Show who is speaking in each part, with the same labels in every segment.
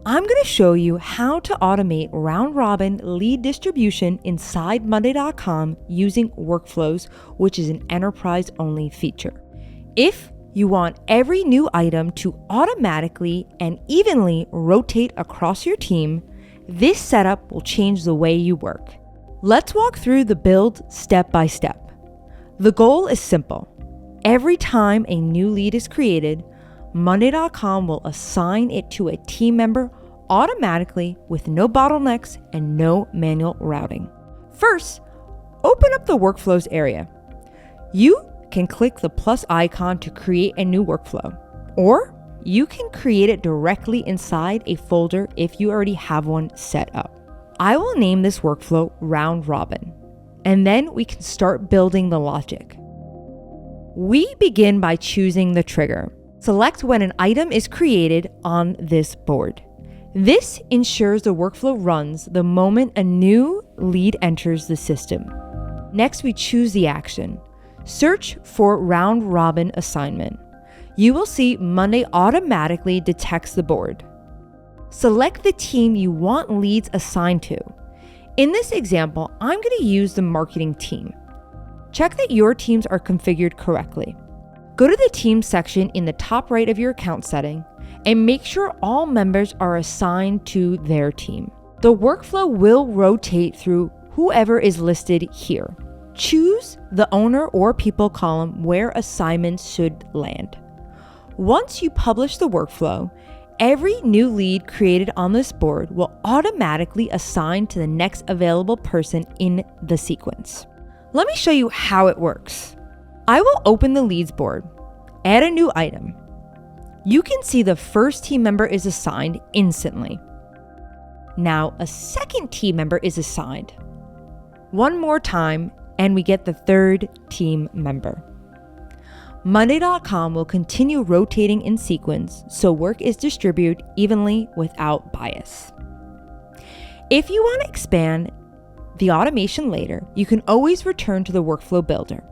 Speaker 1: I'm going to show you how to automate round robin lead distribution inside Monday.com using workflows, which is an enterprise-only feature. If you want every new item to automatically and evenly rotate across your team, this setup will change the way you work. Let's walk through the build step by step. The goal is simple. Every time a new lead is created, Monday.com will assign it to a team member automatically with no bottlenecks and no manual routing. First, open up the workflows area. You can click the plus icon to create a new workflow, or you can create it directly inside a folder if you already have one set up. I will name this workflow Round Robin, and then we can start building the logic. We begin by choosing the trigger. Select when an item is created on this board. This ensures the workflow runs the moment a new lead enters the system. Next, we choose the action. Search for round robin assignment. You will see Monday automatically detects the board. Select the team you want leads assigned to. In this example, I'm going to use the marketing team. Check that your teams are configured correctly. Go to the Teams section in the top right of your account setting and make sure all members are assigned to their team. The workflow will rotate through whoever is listed here. Choose the owner or people column where assignments should land. Once you publish the workflow, every new lead created on this board will automatically assign to the next available person in the sequence. Let me show you how it works. I will open the leads board, add a new item. You can see the first team member is assigned instantly. Now a second team member is assigned. One more time, and we get the third team member. Monday.com will continue rotating in sequence so work is distributed evenly without bias. If you want to expand the automation later, you can always return to the workflow builder.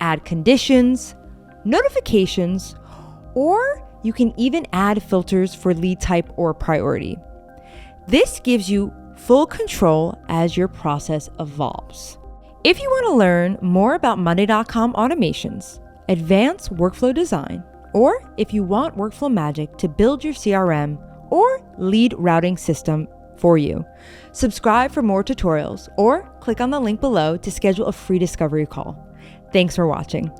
Speaker 1: Add conditions, notifications, or you can even add filters for lead type or priority. This gives you full control as your process evolves. If you want to learn more about Monday.com automations, advanced workflow design, or if you want workflow magic to build your CRM or lead routing system for you, subscribe for more tutorials or click on the link below to schedule a free discovery call. Thanks for watching.